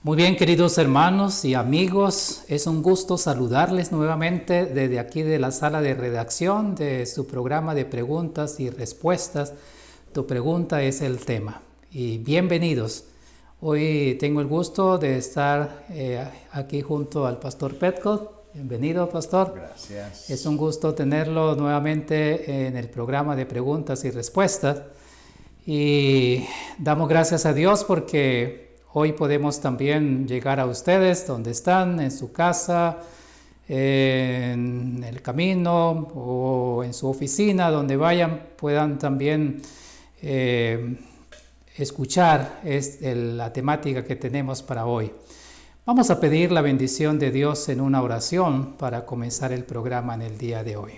Muy bien, queridos hermanos y amigos, es un gusto saludarles nuevamente desde aquí de la sala de redacción de su programa de preguntas y respuestas. Tu pregunta es el tema. Y bienvenidos. Hoy tengo el gusto de estar aquí junto al pastor Petco. Bienvenido, pastor. Gracias. Es un gusto tenerlo nuevamente en el programa de preguntas y respuestas. Y damos gracias a Dios porque hoy podemos también llegar a ustedes donde están, en su casa, en el camino o en su oficina, donde vayan, puedan también escuchar la temática que tenemos para hoy. Vamos a pedir la bendición de Dios en una oración para comenzar el programa en el día de hoy.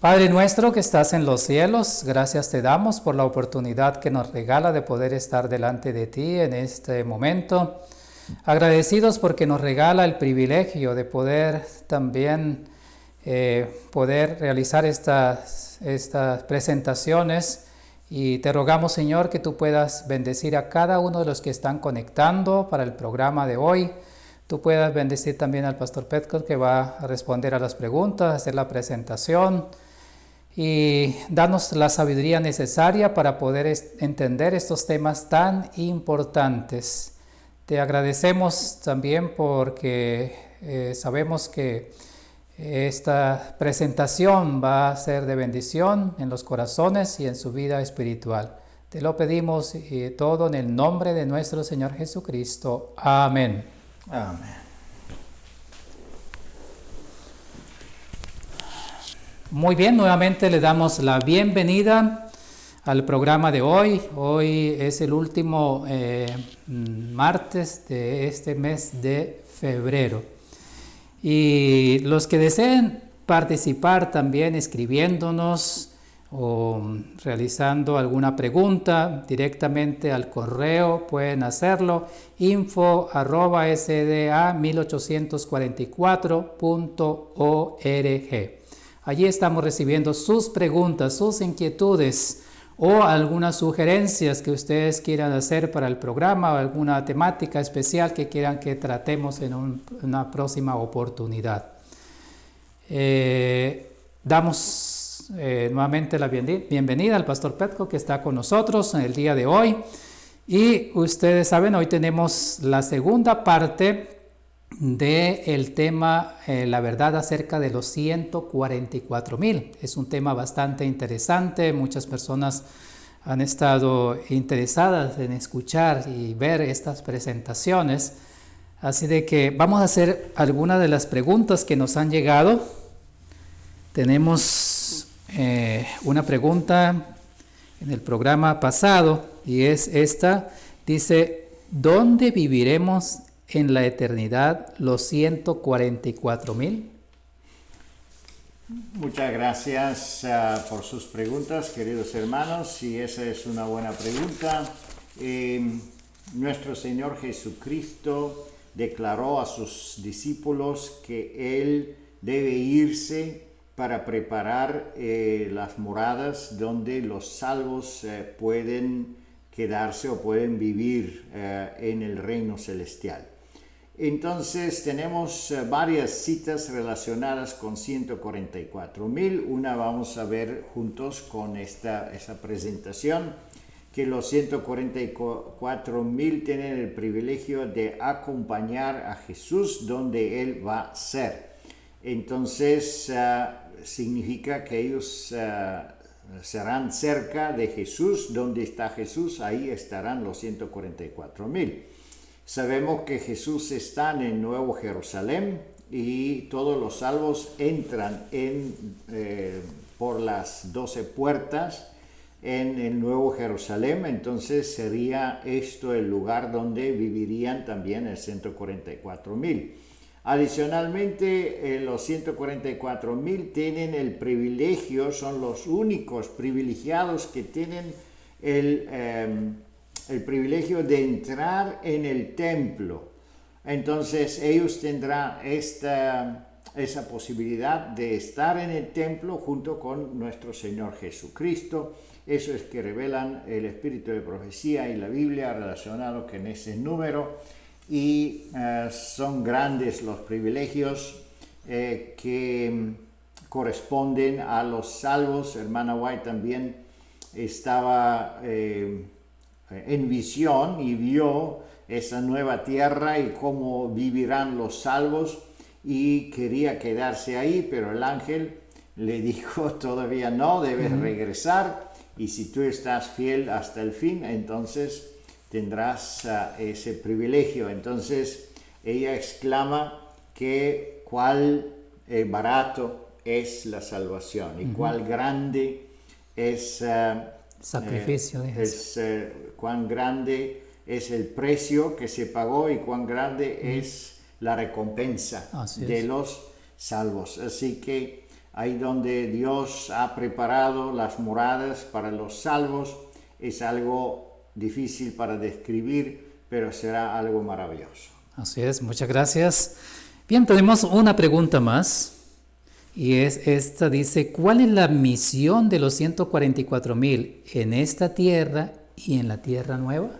Padre nuestro que estás en los cielos, gracias te damos por la oportunidad que nos regala de poder estar delante de ti en este momento. Agradecidos porque nos regala el privilegio de poder también poder realizar estas presentaciones, y te rogamos, Señor, que tú puedas bendecir a cada uno de los que están conectando para el programa de hoy. Tú puedas bendecir también al pastor Petco, que va a responder a las preguntas, hacer la presentación y darnos la sabiduría necesaria para poder entender estos temas tan importantes. Te agradecemos también porque sabemos que esta presentación va a ser de bendición en los corazones y en su vida espiritual. Te lo pedimos todo en el nombre de nuestro Señor Jesucristo. Amén. Amén. Muy bien, nuevamente le damos la bienvenida al programa de hoy. Hoy es el último martes de este mes de febrero. Y los que deseen participar también escribiéndonos o realizando alguna pregunta directamente al correo, pueden hacerlo, info@sda1844.org. Allí estamos recibiendo sus preguntas, sus inquietudes o algunas sugerencias que ustedes quieran hacer para el programa o alguna temática especial que quieran que tratemos en una próxima oportunidad. Damos nuevamente la bienvenida al pastor Petco, que está con nosotros en el día de hoy. Y ustedes saben, hoy tenemos la segunda parte del tema, la verdad acerca de los 144,000. Es un tema bastante interesante. Muchas personas han estado interesadas en escuchar y ver estas presentaciones. Así de que vamos a hacer algunas de las preguntas que nos han llegado. Tenemos una pregunta en el programa pasado y es esta. Dice, ¿dónde viviremos en la eternidad los 144,000? Muchas gracias por sus preguntas, queridos hermanos, y esa es una buena pregunta. Nuestro Señor Jesucristo declaró a sus discípulos que Él debe irse para preparar las moradas donde los salvos pueden quedarse o pueden vivir en el reino celestial. Entonces tenemos varias citas relacionadas con 144,000. Una vamos a ver juntos con esa presentación, que los 144,000 tienen el privilegio de acompañar a Jesús donde Él va a ser. Entonces significa que ellos serán cerca de Jesús. Donde está Jesús, ahí estarán los 144,000. Sabemos que Jesús está en el Nuevo Jerusalén y todos los salvos entran por las 12 puertas en el Nuevo Jerusalén. Entonces sería esto el lugar donde vivirían también el 144,000. Adicionalmente, los 144,000 tienen el privilegio, son los únicos privilegiados que tienen el privilegio de entrar en el templo. Entonces ellos tendrán esta esa posibilidad de estar en el templo junto con nuestro Señor Jesucristo. Eso es que revelan el espíritu de profecía y la Biblia relacionado con ese número, y son grandes los privilegios que corresponden a los salvos. Hermana White también estaba en visión y vio esa nueva tierra y cómo vivirán los salvos, y quería quedarse ahí, pero el ángel le dijo: todavía no, debes regresar, y si tú estás fiel hasta el fin, entonces tendrás ese privilegio. Entonces ella exclama que cuál barato es la salvación y cuál grande es sacrificio de Jesús. cuán grande es el precio que se pagó y cuán grande es la recompensa de los salvos. Así que ahí donde Dios ha preparado las moradas para los salvos es algo difícil para describir, pero será algo maravilloso. Así es, muchas gracias. Bien, tenemos una pregunta más, y esta dice: ¿cuál es la misión de los 144,000 en esta tierra y en la tierra nueva?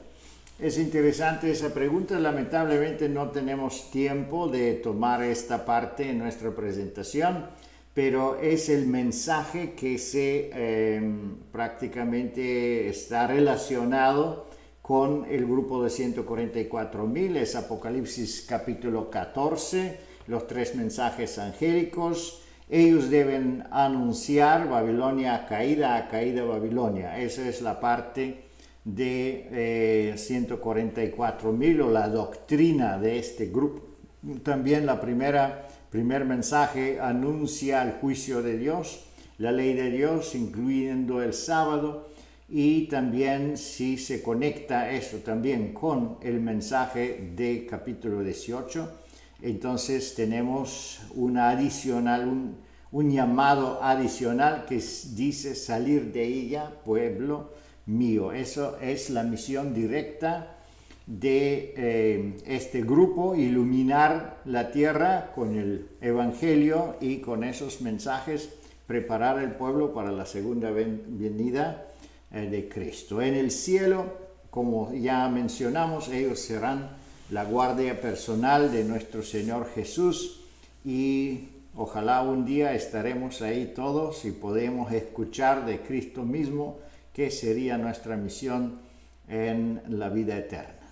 Es interesante esa pregunta. Lamentablemente no tenemos tiempo de tomar esta parte en nuestra presentación, pero es el mensaje que prácticamente está relacionado con el grupo de 144,000. Es Apocalipsis capítulo 14, los 3 mensajes angélicos. Ellos deben anunciar: Babilonia ha caída Babilonia. Esa es la parte de 144,000 o la doctrina de este grupo. También primer mensaje anuncia el juicio de Dios, la ley de Dios, incluyendo el sábado, y también si se conecta eso también con el mensaje de capítulo 18, entonces tenemos un llamado adicional que dice: salir de ella, pueblo mío. Eso es la misión directa de este grupo: iluminar la tierra con el evangelio y con esos mensajes preparar el pueblo para la segunda venida de Cristo. En el cielo, como ya mencionamos, ellos serán la guardia personal de nuestro Señor Jesús, y ojalá un día estaremos ahí todos y podemos escuchar de Cristo mismo qué sería nuestra misión en la vida eterna.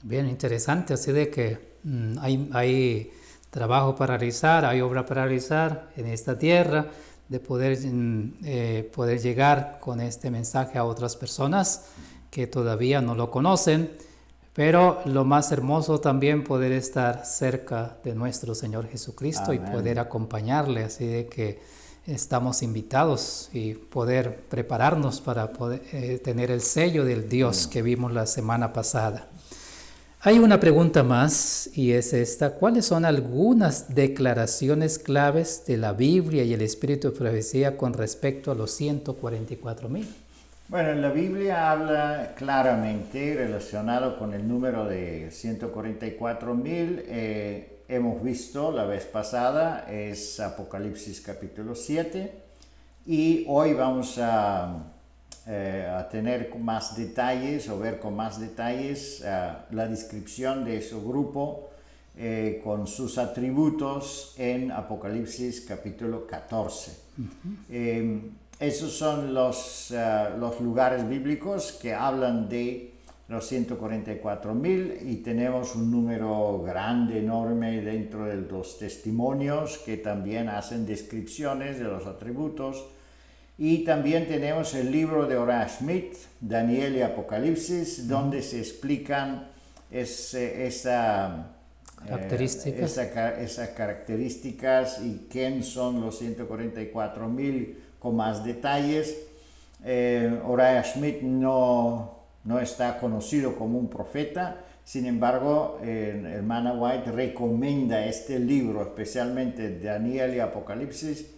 Bien, interesante, así de que hay trabajo para realizar, hay obra para realizar en esta tierra, de poder llegar con este mensaje a otras personas que todavía no lo conocen, pero lo más hermoso también poder estar cerca de nuestro Señor Jesucristo. Amén. Y poder acompañarle, así de que estamos invitados y poder prepararnos para poder tener el sello del Dios que vimos la semana pasada. Hay una pregunta más, y es esta: ¿cuáles son algunas declaraciones claves de la Biblia y el espíritu de profecía con respecto a los 144,000? Bueno, la Biblia habla claramente relacionado con el número de 144,000. Hemos visto la vez pasada, es Apocalipsis capítulo 7, y hoy vamos a tener más detalles o ver con más detalles la descripción de ese grupo con sus atributos en Apocalipsis capítulo 14. Esos son los lugares bíblicos que hablan de los 144,000, y tenemos un número grande, enorme dentro de los testimonios que también hacen descripciones de los atributos. Y también tenemos el libro de Uriah Smith, Daniel y Apocalipsis, donde se explican esas características y quién son los 144,000 con más detalles. Uriah Smith no está conocido como un profeta, sin embargo, hermana White recomienda este libro, especialmente Daniel y Apocalipsis,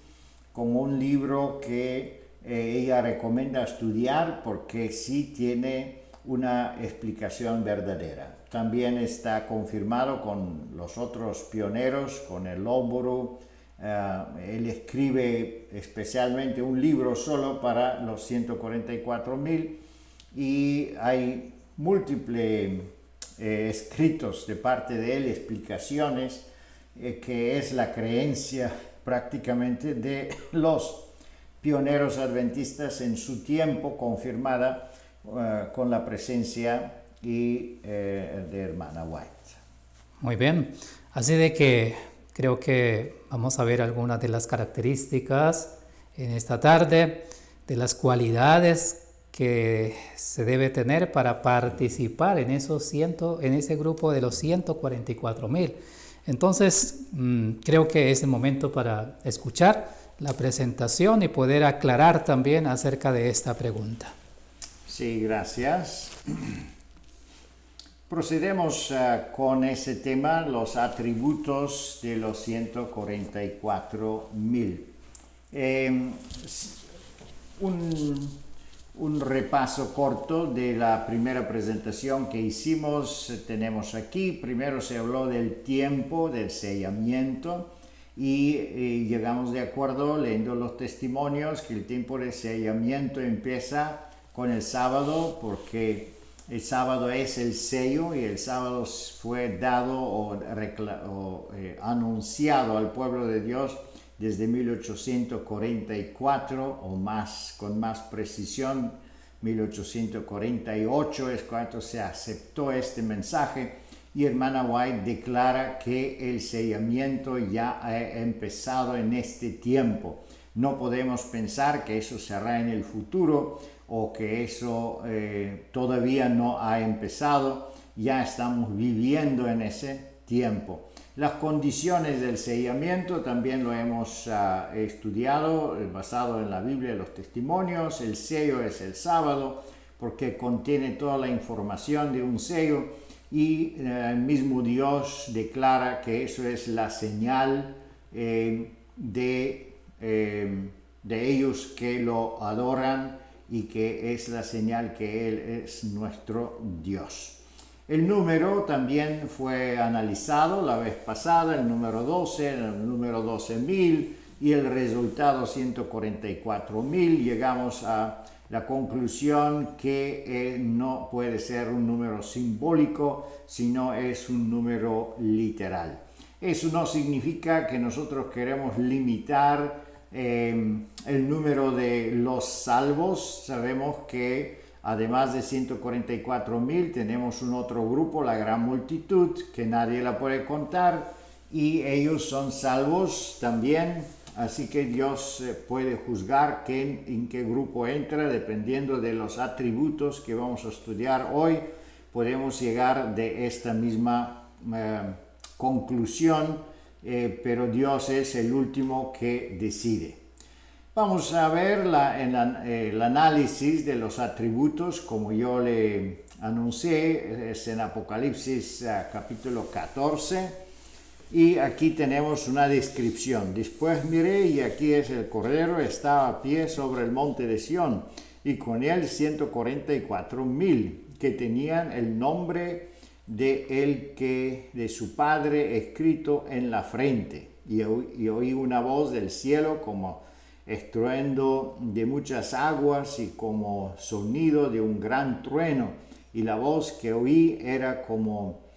como un libro que ella recomienda estudiar porque sí tiene una explicación verdadera. También está confirmado con los otros pioneros, con el Lowborough Él escribe especialmente un libro solo para los 144,000 y hay múltiples escritos de parte de él, explicaciones, que es la creencia prácticamente de los pioneros adventistas en su tiempo, confirmada con la presencia de hermana White. Muy bien, así de que creo que vamos a ver algunas de las características en esta tarde, de las cualidades que se debe tener para participar en ese grupo de los 144,000. Entonces, creo que es el momento para escuchar la presentación y poder aclarar también acerca de esta pregunta. Sí, gracias. Procedemos con ese tema, los atributos de los 144,000. Un repaso corto de la primera presentación que hicimos tenemos aquí. Primero se habló del tiempo del sellamiento y llegamos de acuerdo leyendo los testimonios que el tiempo de sellamiento empieza con el sábado, porque el sábado es el sello y el sábado fue dado o anunciado al pueblo de Dios desde 1844 o más, con más precisión, 1848 es cuando se aceptó este mensaje y hermana White declara que el sellamiento ya ha empezado en este tiempo. No podemos pensar que eso será en el futuro o que eso todavía no ha empezado, ya estamos viviendo en ese tiempo. Las condiciones del sellamiento también lo hemos estudiado basado en la Biblia y los testimonios. El sello es el sábado porque contiene toda la información de un sello y el mismo Dios declara que eso es la señal de ellos que lo adoran y que es la señal que Él es nuestro Dios. El número también fue analizado la vez pasada, el número 12, el número 12,000 y el resultado 144,000. Llegamos a la conclusión que no puede ser un número simbólico, sino es un número literal. Eso no significa que nosotros queremos limitar el número de los salvos. Sabemos que además de 144,000 tenemos un otro grupo, la gran multitud, que nadie la puede contar y ellos son salvos también, así que Dios puede juzgar en qué grupo entra dependiendo de los atributos que vamos a estudiar hoy. Podemos llegar de esta misma conclusión, pero Dios es el último que decide. Vamos a ver el análisis de los atributos, como yo le anuncié, es en Apocalipsis capítulo 14, y aquí tenemos una descripción. Después miré y aquí es el Cordero, estaba a pie sobre el monte de Sión, y con él 144,000 que tenían el nombre de su Padre escrito en la frente. Y oí una voz del cielo como estruendo de muchas aguas y como sonido de un gran trueno, y la voz que oí era como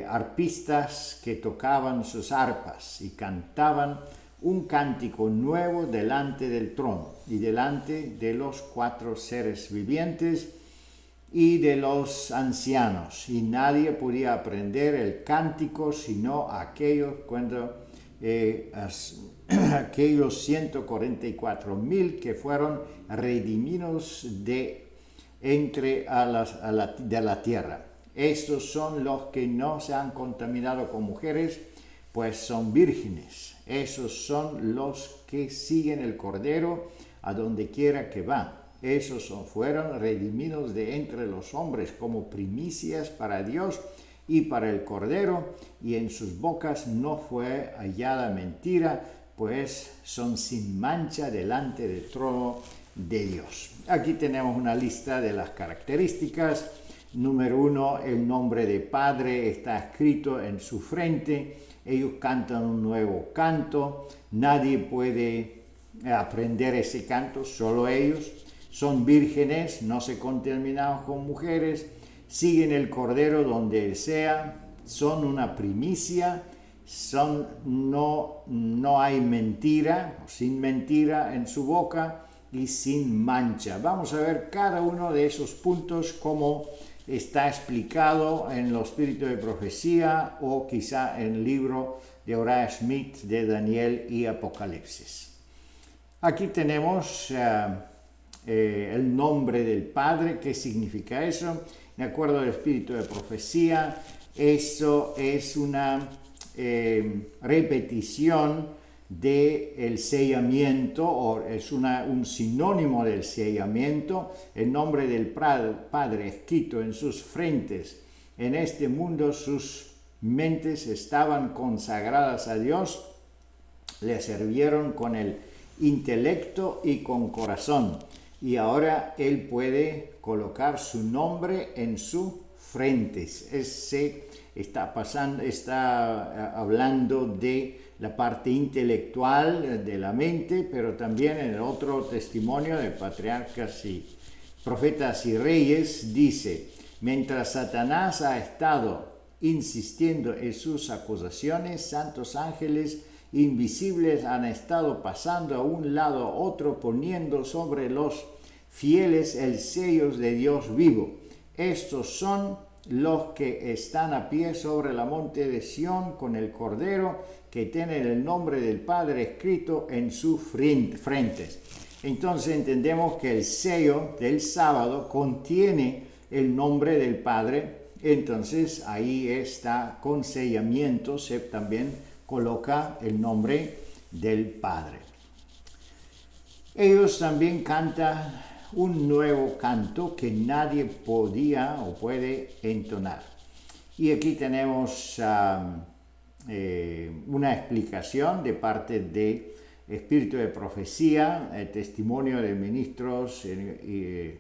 arpistas que tocaban sus arpas y cantaban un cántico nuevo delante del trono y delante de los 4 seres vivientes y de los ancianos, y nadie podía aprender el cántico sino aquellos aquellos 144,000 que fueron redimidos de la tierra. Estos son los que no se han contaminado con mujeres, pues son vírgenes. Esos son los que siguen el Cordero a donde quiera que va. Esos fueron redimidos de entre los hombres como primicias para Dios y para el Cordero, y en sus bocas no fue hallada mentira, pues son sin mancha delante del trono de Dios. Aquí tenemos una lista de las características. Número 1, el nombre de Padre está escrito en su frente. Ellos cantan un nuevo canto. Nadie puede aprender ese canto, solo ellos. Son vírgenes, no se contaminaron con mujeres. Siguen el Cordero donde él sea. Son una primicia. No hay mentira, sin mentira en su boca y sin mancha. Vamos a ver cada uno de esos puntos como está explicado en los Espíritus de Profecía o quizá en el libro de Uriah Smith de Daniel y Apocalipsis. Aquí tenemos el nombre del Padre. ¿Qué significa eso? De acuerdo al Espíritu de Profecía, eso es una repetición del sellamiento, o es un sinónimo del sellamiento. El nombre del Padre escrito en sus frentes. En este mundo sus mentes estaban consagradas a Dios, le sirvieron con el intelecto y con corazón, y ahora Él puede colocar su nombre en sus frentes. Está hablando de la parte intelectual de la mente, pero también en el otro testimonio de patriarcas y profetas y reyes dice: mientras Satanás ha estado insistiendo en sus acusaciones, santos ángeles invisibles han estado pasando a un lado a otro, poniendo sobre los fieles el sello de Dios vivo. Estos son los que están a pie sobre la monte de Sión con el Cordero, que tienen el nombre del Padre escrito en sus frentes. Entonces entendemos que el sello del sábado contiene el nombre del Padre. Entonces ahí está, con sellamiento se también coloca el nombre del Padre. Ellos también cantan un nuevo canto que nadie podía o puede entonar. Y aquí tenemos una explicación de parte de Espíritu de Profecía, el testimonio de ministros y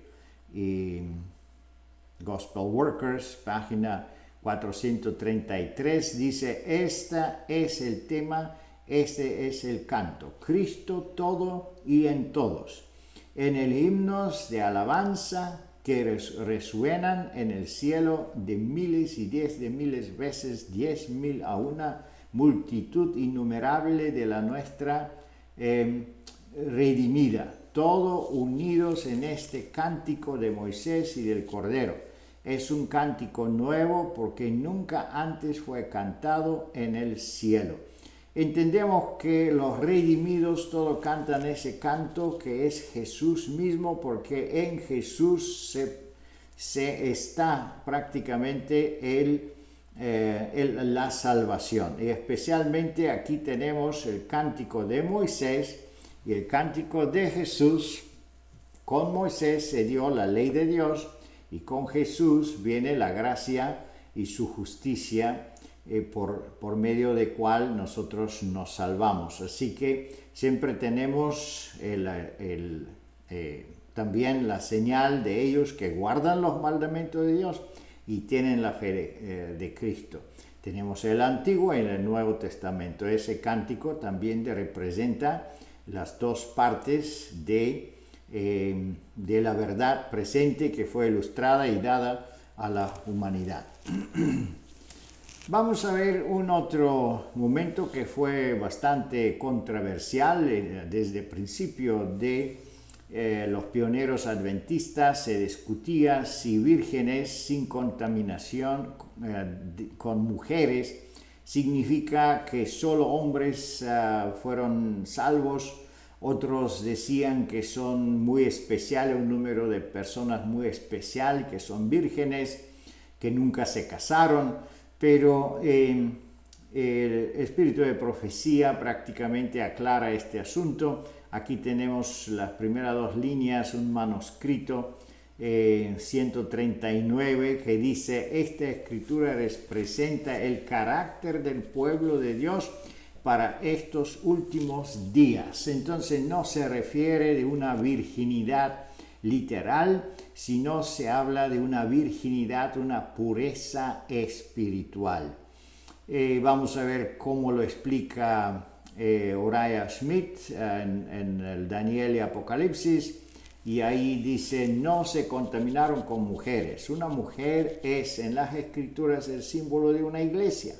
Gospel Workers, página 433, dice: este es el tema, este es el canto, Cristo todo y en todos. En el himnos de alabanza que resuenan en el cielo de miles y 10 de miles veces 10,000 a una multitud innumerable de la nuestra redimida, todo unidos en este cántico de Moisés y del Cordero. Es un cántico nuevo porque nunca antes fue cantado en el cielo. Entendemos que los redimidos todos cantan ese canto que es Jesús mismo, porque en Jesús se está prácticamente la salvación. Y especialmente aquí tenemos el cántico de Moisés y el cántico de Jesús. Con Moisés se dio la ley de Dios y con Jesús viene la gracia y su justicia, por medio de cual nosotros nos salvamos. Así que siempre tenemos también la señal de ellos que guardan los mandamientos de Dios y tienen la fe de Cristo. Tenemos el Antiguo y el Nuevo Testamento. Ese cántico también representa las dos partes de la verdad presente que fue ilustrada y dada a la humanidad. Vamos a ver un otro momento que fue bastante controversial. Desde el principio de los pioneros adventistas se discutía si vírgenes sin contaminación con mujeres significa que solo hombres fueron salvos. Otros decían que son muy especiales, un número de personas muy especial, que son vírgenes, que nunca se casaron. Pero el Espíritu de Profecía prácticamente aclara este asunto. Aquí tenemos las primeras dos líneas, un manuscrito 139 que dice: esta escritura representa el carácter del pueblo de Dios para estos últimos días. Entonces no se refiere de una virginidad literal, sino se habla de una virginidad, una pureza espiritual. Vamos a ver cómo lo explica Uriah Smith en el Daniel y Apocalipsis, y ahí dice: no se contaminaron con mujeres. Una mujer es en las escrituras el símbolo de una iglesia,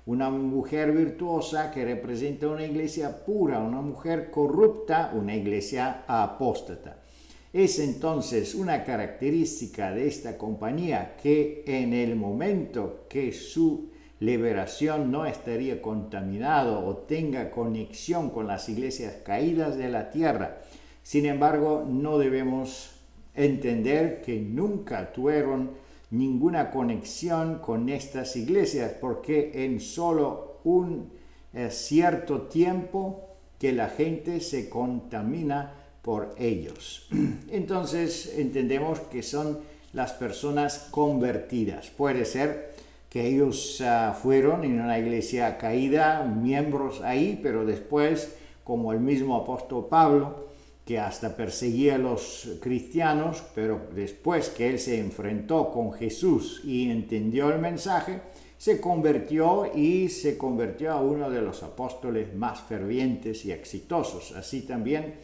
una mujer virtuosa que representa una iglesia pura, una mujer corrupta, una iglesia apóstata. Es entonces una característica de esta compañía que en el momento que su liberación no estaría contaminado o tenga conexión con las iglesias caídas de la tierra. Sin embargo, no debemos entender que nunca tuvieron ninguna conexión con estas iglesias, porque en solo un cierto tiempo que la gente se contamina por ellos. Entonces entendemos que son las personas convertidas. Puede ser que ellos fueron en una iglesia caída, miembros ahí, pero después, como el mismo apóstol Pablo, que hasta perseguía a los cristianos, pero después que él se enfrentó con Jesús y entendió el mensaje, se convirtió a uno de los apóstoles más fervientes y exitosos. Así también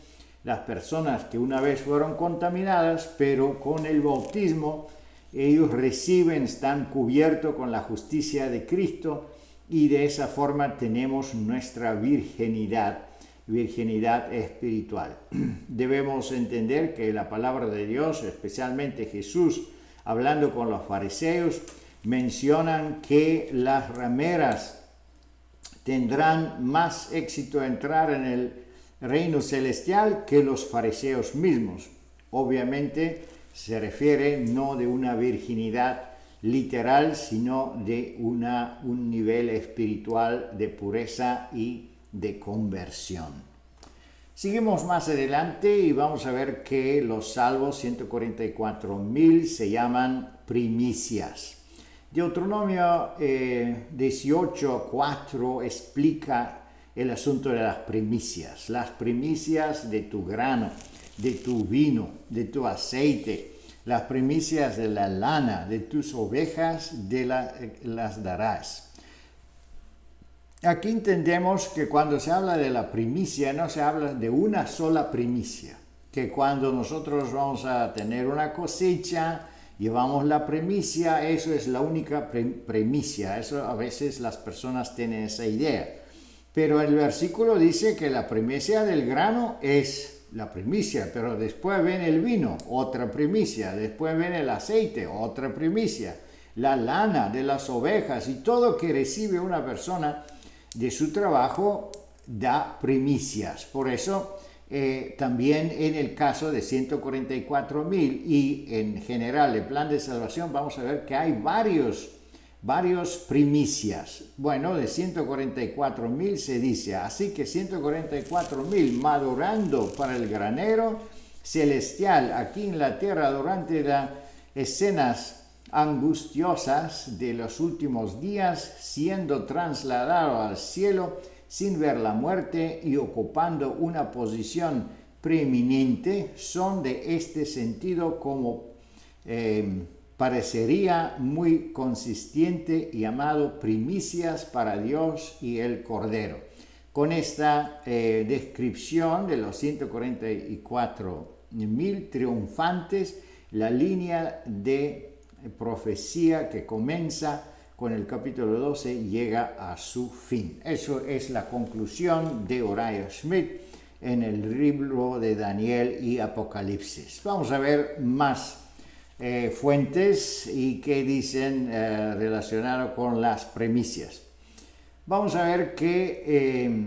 las personas que una vez fueron contaminadas, pero con el bautismo, ellos están cubiertos con la justicia de Cristo, y de esa forma tenemos nuestra virginidad espiritual. Debemos entender que la palabra de Dios, especialmente Jesús, hablando con los fariseos, mencionan que las rameras tendrán más éxito en entrar en el reino celestial que los fariseos mismos. Obviamente se refiere no de una virginidad literal, sino de un nivel espiritual de pureza y de conversión. Seguimos más adelante y vamos a ver que los salvos, 144,000, se llaman primicias. Deuteronomio 18:4 explica el asunto de las primicias de tu grano, de tu vino, de tu aceite, las primicias de la lana, de tus ovejas, las darás. Aquí entendemos que cuando se habla de la primicia, no se habla de una sola primicia, que cuando nosotros vamos a tener una cosecha, llevamos la primicia, eso es la única primicia. Eso a veces las personas tienen esa idea. Pero el versículo dice que la primicia del grano es la primicia, pero después viene el vino, otra primicia, después viene el aceite, otra primicia, la lana de las ovejas, y todo que recibe una persona de su trabajo da primicias. Por eso también en el caso de 144,000 y en general el plan de salvación, vamos a ver que hay varios primicias. Bueno, de 144,000 se dice: así que 144,000 madurando para el granero celestial aquí en la tierra durante las escenas angustiosas de los últimos días, siendo trasladado al cielo sin ver la muerte y ocupando una posición preeminente, son de este sentido como parecería muy consistente, llamado primicias para Dios y el Cordero. Con esta descripción de los 144,000 triunfantes, la línea de profecía que comienza con el capítulo 12 llega a su fin. Eso es la conclusión de Uriah Smith en el libro de Daniel y Apocalipsis. Vamos a ver más fuentes y qué dicen relacionado con las primicias. Vamos a ver que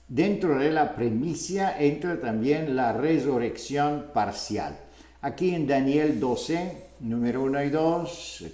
dentro de la primicia entra también la resurrección parcial. Aquí en Daniel 12, número 1 y 2,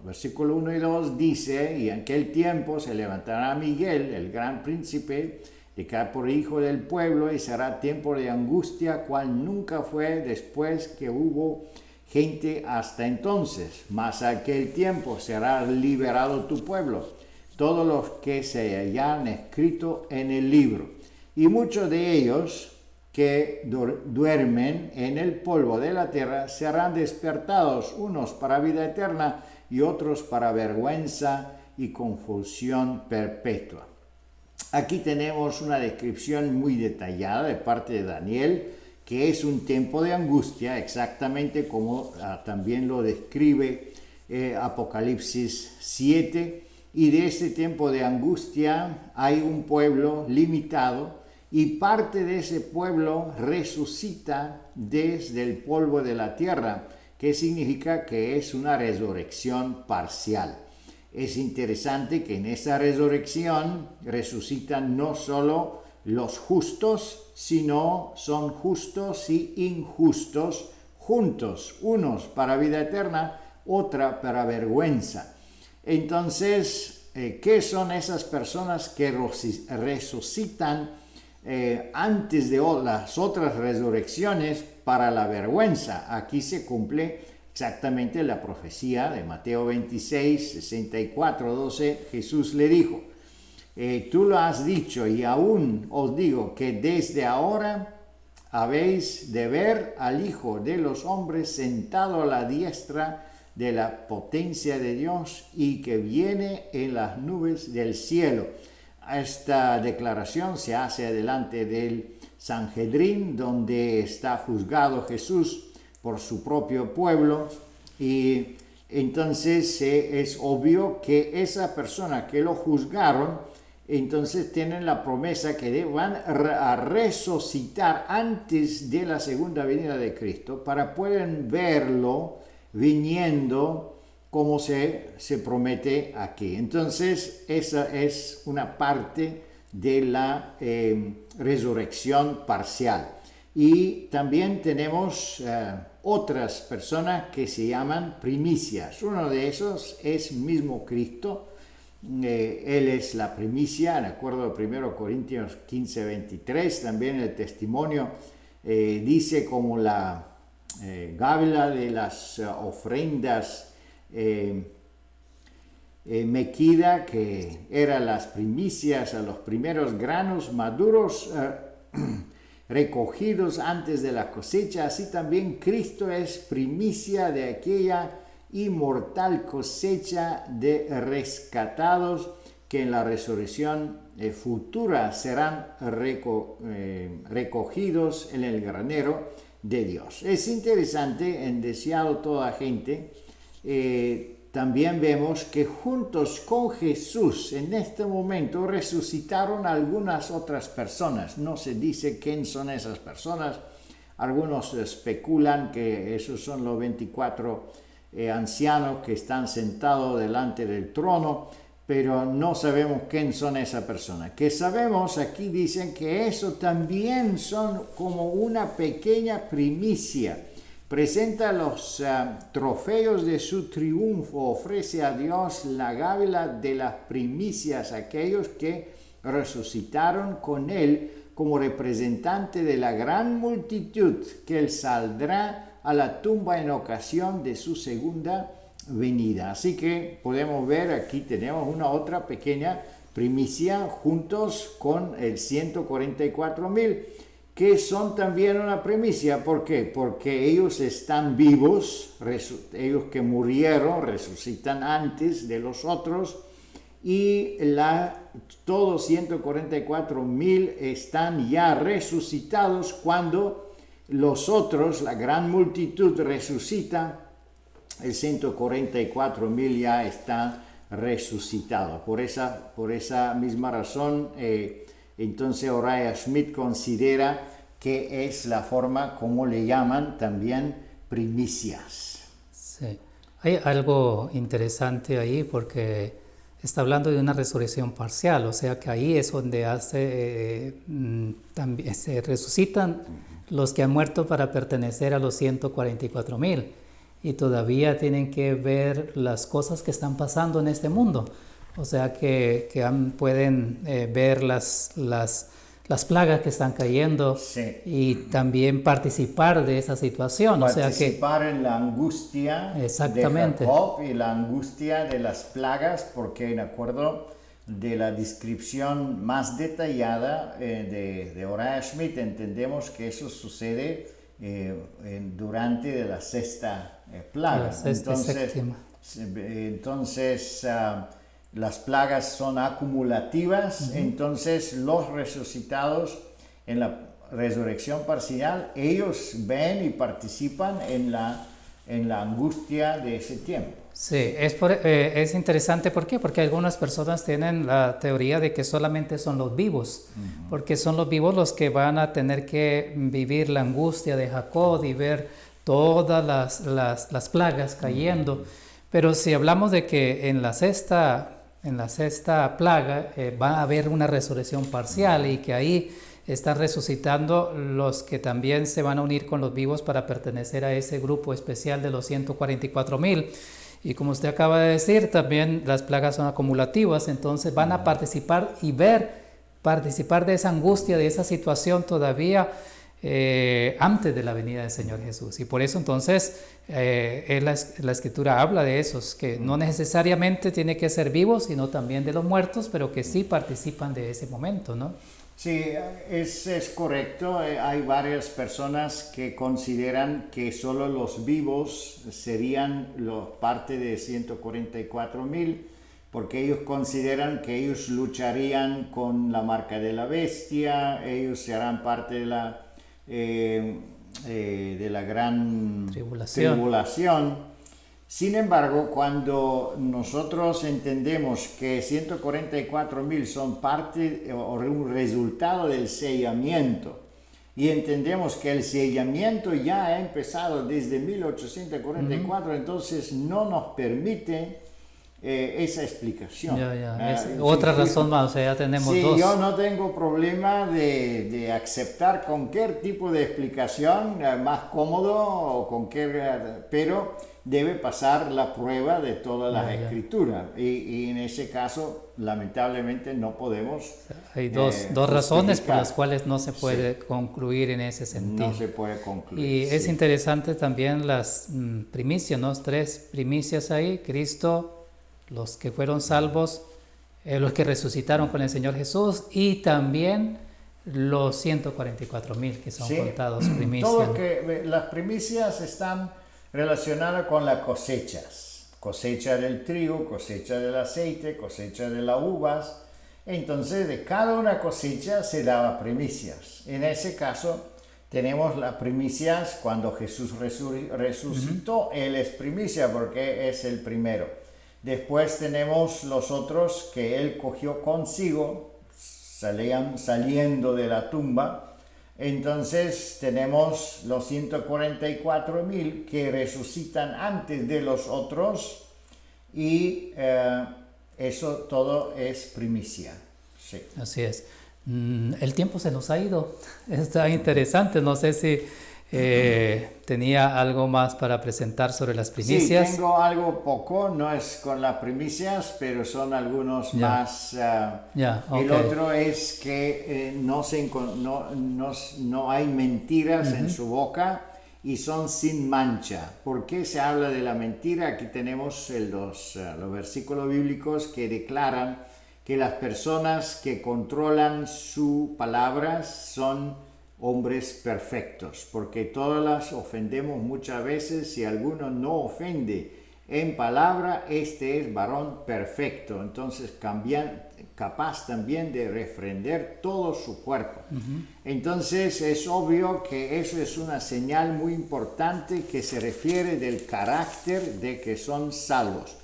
versículo 1 y 2 dice: y en aquel tiempo se levantará Miguel, el gran príncipe, de caer por hijo del pueblo, y será tiempo de angustia, cual nunca fue después que hubo gente hasta entonces. Mas aquel tiempo será liberado tu pueblo, todos los que se hayan escrito en el libro. Y muchos de ellos que duermen en el polvo de la tierra serán despertados, unos para vida eterna y otros para vergüenza y confusión perpetua. Aquí tenemos una descripción muy detallada de parte de Daniel, que es un tiempo de angustia, exactamente como también lo describe Apocalipsis 7, y de ese tiempo de angustia hay un pueblo limitado, y parte de ese pueblo resucita desde el polvo de la tierra, que significa que es una resurrección parcial. Es interesante que en esa resurrección resucitan no solo los justos, sino son justos y injustos juntos, unos para vida eterna, otra para vergüenza. Entonces, ¿qué son esas personas que resucitan antes de las otras resurrecciones para la vergüenza? Aquí se cumple exactamente la profecía de Mateo 26, 64, 12. Jesús le dijo: tú lo has dicho, y aún os digo que desde ahora habéis de ver al Hijo de los hombres sentado a la diestra de la potencia de Dios y que viene en las nubes del cielo. Esta declaración se hace delante del Sanhedrín, donde está juzgado Jesús por su propio pueblo, y entonces es obvio que esa persona que lo juzgaron, entonces tienen la promesa que van a resucitar antes de la segunda venida de Cristo para poder verlo viniendo como se promete aquí. Entonces esa es una parte de la resurrección parcial. Y también tenemos otras personas que se llaman primicias. Uno de esos es mismo Cristo. Él es la primicia, de acuerdo a 1 Corintios 15, 23. También el testimonio dice como la gávela de las ofrendas mequida, que eran las primicias a los primeros granos maduros recogidos antes de la cosecha. Así también Cristo es primicia de aquella inmortal cosecha de rescatados que en la resurrección futura serán recogidos en el granero de Dios. Es interesante, en Deseado toda gente, también vemos que juntos con Jesús en este momento resucitaron algunas otras personas. No se dice quién son esas personas. Algunos especulan que esos son los 24 ancianos que están sentados delante del trono, pero no sabemos quién son esas personas. Que sabemos, aquí dicen que eso también son como una pequeña primicia. Presenta los trofeos de su triunfo, ofrece a Dios la gávela de las primicias, aquellos que resucitaron con él como representante de la gran multitud que él saldrá a la tumba en ocasión de su segunda venida. Así que podemos ver, aquí tenemos una otra pequeña primicia juntos con el 144,000, que son también una primicia. ¿Por qué? Porque ellos están vivos, ellos que murieron resucitan antes de los otros, y todos 144,000 están ya resucitados cuando los otros, la gran multitud, resucita. El 144,000 ya están resucitados. Por esa misma razón, entonces Uriah Smith considera que es la forma como le llaman también primicias. Sí. Hay algo interesante ahí porque está hablando de una resurrección parcial, o sea que ahí es donde también se resucitan los que han muerto para pertenecer a los 144,000 y todavía tienen que ver las cosas que están pasando en este mundo. O sea que pueden ver las plagas que están cayendo, sí, y también participar de esa situación. Participar en la angustia de Jacob y la angustia de las plagas, porque de acuerdo de la descripción más detallada de Uriah Schmid, entendemos que eso sucede durante la sexta plaga. La sexta y séptima. Entonces, las plagas son acumulativas, entonces los resucitados en la resurrección parcial, ellos ven y participan en la angustia de ese tiempo. Sí, es interesante. ¿Por qué? Porque algunas personas tienen la teoría de que solamente son los vivos, porque son los vivos los que van a tener que vivir la angustia de Jacob y ver todas las plagas cayendo. Pero si hablamos de que en la sexta plaga va a haber una resurrección parcial y que ahí están resucitando los que también se van a unir con los vivos para pertenecer a ese grupo especial de los 144,000. Y como usted acaba de decir, también las plagas son acumulativas, entonces van a participar y participar de esa angustia, de esa situación todavía antes de la venida del Señor Jesús. Y por eso entonces la Escritura habla de esos, que no necesariamente tiene que ser vivos, sino también de los muertos, pero que sí participan de ese momento, ¿no? Sí, es correcto. Hay varias personas que consideran que solo los vivos serían parte de 144,000, porque ellos consideran que ellos lucharían con la marca de la bestia, ellos serán parte de la gran tribulación. Sin embargo, cuando nosotros entendemos que 144,000 son parte o un resultado del sellamiento, y entendemos que el sellamiento ya ha empezado desde 1844, entonces no nos permite esa explicación. Es otra razón más, o sea, ya tenemos dos. Yo no tengo problema de aceptar cualquier tipo de explicación más cómodo, o pero debe pasar la prueba de todas las escrituras. Y en ese caso, lamentablemente, no podemos. Hay dos razones por las cuales no se puede concluir en ese sentido. No se puede concluir. Y es interesante también las primicias, ¿no? 3 primicias ahí: Cristo, los que fueron salvos, los que resucitaron con el Señor Jesús, y también los 144,000 que son contados primicias. Todo las primicias están relacionadas con las cosechas: cosecha del trigo, cosecha del aceite, cosecha de las uvas. Entonces, de cada una cosecha se daba primicias. En ese caso, tenemos las primicias cuando Jesús resucitó. Él es primicia porque es el primero. Después tenemos los otros que él cogió consigo, saliendo de la tumba. Entonces tenemos los 144,000 que resucitan antes de los otros, y eso todo es primicia. Sí. Así es. El tiempo se nos ha ido. Está interesante. No sé si tenía algo más para presentar sobre las primicias. Sí, tengo algo poco, no es con las primicias, pero son algunos más. Okay. El otro es que no hay mentiras en su boca y son sin mancha. ¿Por qué se habla de la mentira? Aquí tenemos los versículos bíblicos que declaran que las personas que controlan su palabra son hombres perfectos, porque todas las ofendemos muchas veces. Si alguno no ofende en palabra, este es varón perfecto, entonces capaz también de refrender todo su cuerpo. Entonces es obvio que eso es una señal muy importante que se refiere del carácter de que son salvos.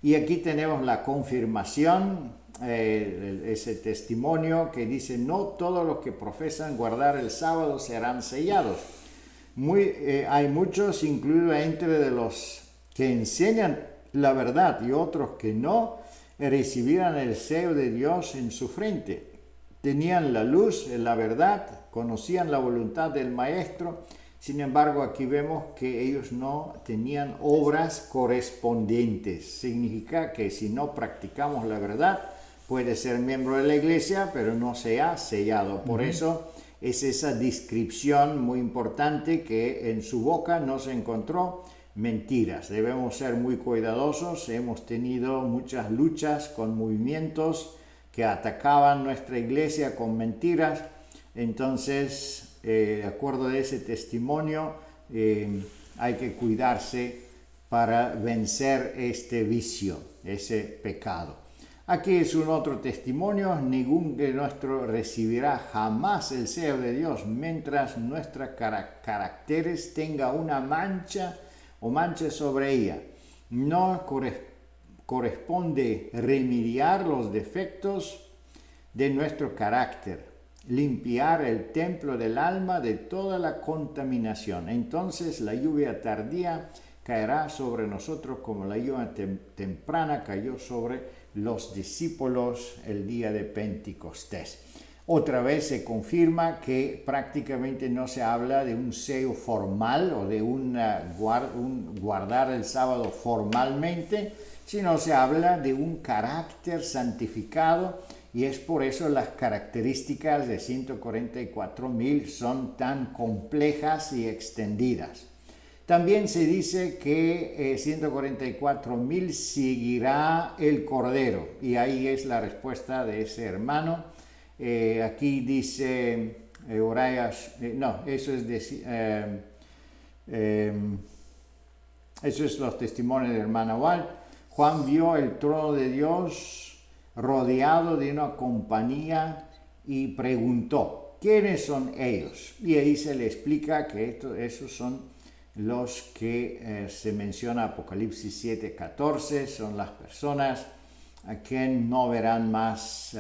Y aquí tenemos la confirmación, ese testimonio que dice: no todos los que profesan guardar el sábado serán sellados. Hay muchos, incluidos entre de los que enseñan la verdad, y otros que no recibieran el sello de Dios en su frente. Tenían la luz, la verdad, conocían la voluntad del Maestro. Sin embargo, aquí vemos que ellos no tenían obras correspondientes. Significa que si no practicamos la verdad, puede ser miembro de la iglesia, pero no se ha sellado. Por eso es esa descripción muy importante, que en su boca no se encontró mentiras. Debemos ser muy cuidadosos. Hemos tenido muchas luchas con movimientos que atacaban nuestra iglesia con mentiras. Entonces, de acuerdo a ese testimonio, hay que cuidarse para vencer este vicio, ese pecado. Aquí es un otro testimonio: ningún de nosotros recibirá jamás el sello de Dios mientras nuestros caracteres tenga una mancha o mancha sobre ella. No corresponde remediar los defectos de nuestro carácter, limpiar el templo del alma de toda la contaminación. Entonces la lluvia tardía caerá sobre nosotros como la lluvia temprana cayó sobre los discípulos el día de Pentecostés. Otra vez se confirma que prácticamente no se habla de un sello formal o de un guardar el sábado formalmente, sino se habla de un carácter santificado, y es por eso las características de 144,000 son tan complejas y extendidas. También se dice que 144,000 seguirá el Cordero, y ahí es la respuesta de ese hermano. Aquí dice eso es los testimonios de hermana Walt. Juan vio el trono de Dios rodeado de una compañía y preguntó: ¿quiénes son ellos? Y ahí se le explica que esos son los que se menciona Apocalipsis 7:14, son las personas a quien no verán más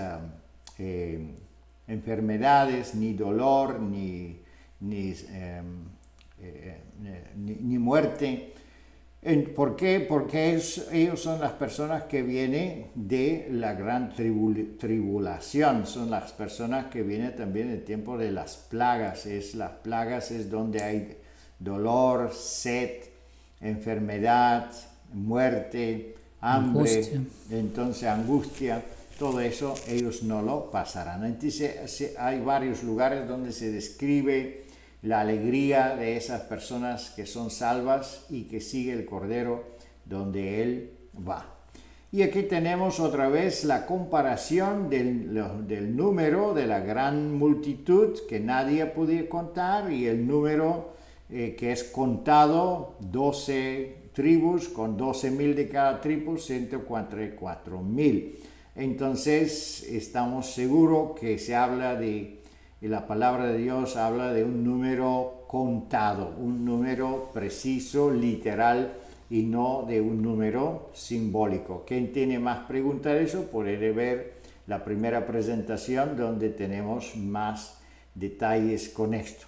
enfermedades, ni dolor, ni muerte. ¿Por qué? Porque ellos son las personas que vienen de la gran tribulación, son las personas que vienen también del tiempo de las plagas. Las plagas es donde hay dolor, sed, enfermedad, muerte, hambre, entonces angustia, todo eso ellos no lo pasarán. Entonces hay varios lugares donde se describe la alegría de esas personas que son salvas y que sigue el Cordero donde Él va. Y aquí tenemos otra vez la comparación del número de la gran multitud que nadie podía contar y el número que es contado, 12 tribus con 12,000 de cada tribu, 144,000. Entonces estamos seguros que se habla de la palabra de Dios, habla de un número contado, un número preciso, literal, y no de un número simbólico. ¿Quién tiene más preguntas de eso? Puede ver la primera presentación donde tenemos más detalles con esto.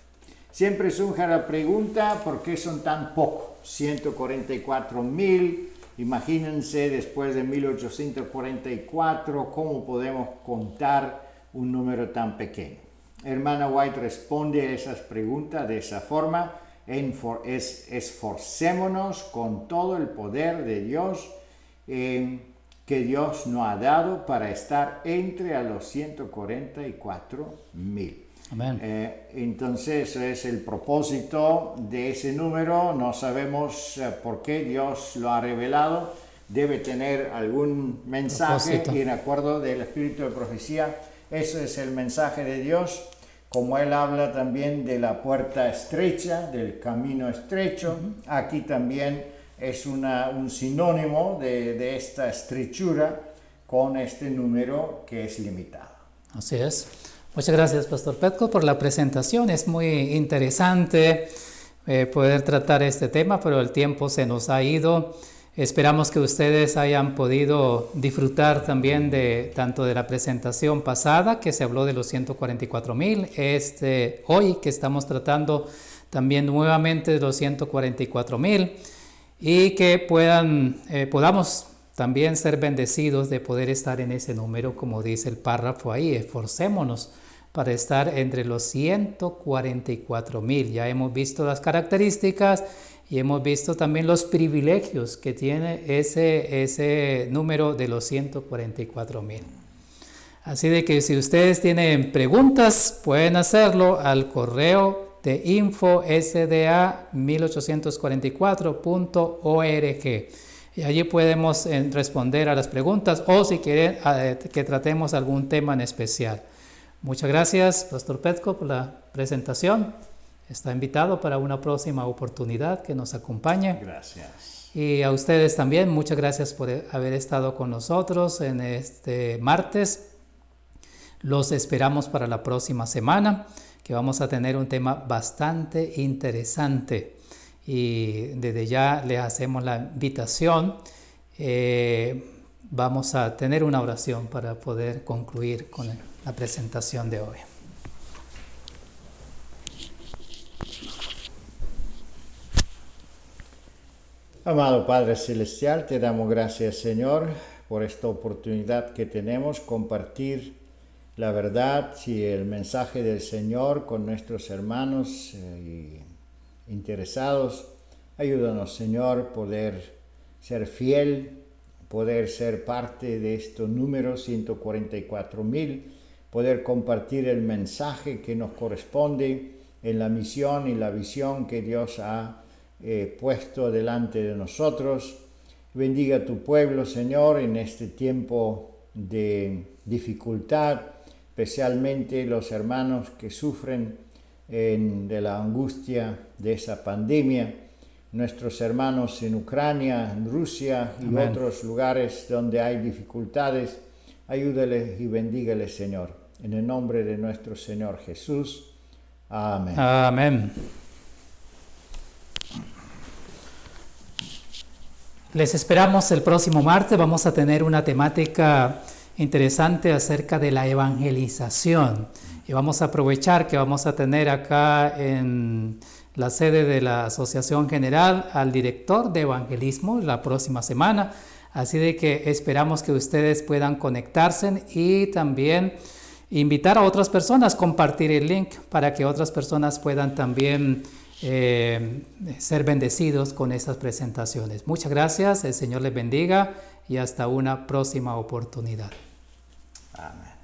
Siempre surge la pregunta: ¿por qué son tan pocos? 144,000. Imagínense, después de 1844, ¿cómo podemos contar un número tan pequeño? Hermana White responde a esas preguntas de esa forma: esforcémonos con todo el poder de Dios que Dios nos ha dado para estar entre a los 144,000. Amén. Entonces ese es el propósito de ese número. No sabemos por qué Dios lo ha revelado. Debe tener algún mensaje, y en acuerdo del espíritu de profecía, ese es el mensaje de Dios. Como Él habla también de la puerta estrecha, del camino estrecho, aquí también es un sinónimo de esta estrechura con este número que es limitado. Así es. Muchas gracias, Pastor Petko, por la presentación. Es muy interesante poder tratar este tema, pero el tiempo se nos ha ido. Esperamos que ustedes hayan podido disfrutar también tanto de la presentación pasada, que se habló de los 144,000, hoy que estamos tratando también nuevamente de los 144,000, y que podamos también ser bendecidos de poder estar en ese número, como dice el párrafo ahí. Esforcémonos para estar entre los 144,000. Ya hemos visto las características y hemos visto también los privilegios que tiene ese número de los 144,000. Así de que si ustedes tienen preguntas, pueden hacerlo al correo de info@1844.org. y allí podemos responder a las preguntas o si quieren que tratemos algún tema en especial. Muchas gracias, Pastor Petko, por la presentación. Está invitado para una próxima oportunidad que nos acompañe. Gracias. Y a ustedes también, muchas gracias por haber estado con nosotros en este martes. Los esperamos para la próxima semana, que vamos a tener un tema bastante interesante. Y desde ya les hacemos la invitación. Vamos a tener una oración para poder concluir con la presentación de hoy. Amado Padre Celestial, te damos gracias, Señor, por esta oportunidad que tenemos compartir la verdad y el mensaje del Señor con nuestros hermanos interesados. Ayúdanos, Señor, poder ser fiel, poder ser parte de estos números 144,000, poder compartir el mensaje que nos corresponde en la misión y la visión que Dios ha puesto delante de nosotros. Bendiga a tu pueblo, Señor, en este tiempo de dificultad, especialmente los hermanos que sufren de la angustia de esa pandemia, nuestros hermanos en Ucrania, en Rusia y Amén. Otros lugares donde hay dificultades. Ayúdales y bendígales, Señor, en el nombre de nuestro Señor Jesús. Amén. Amén. Les esperamos el próximo martes. Vamos a tener una temática interesante acerca de la evangelización. Y vamos a aprovechar que vamos a tener acá en la sede de la Asociación General al director de evangelismo la próxima semana. Así de que esperamos que ustedes puedan conectarse y también invitar a otras personas, compartir el link para que otras personas puedan también ser bendecidos con estas presentaciones. Muchas gracias, el Señor les bendiga y hasta una próxima oportunidad. Amén.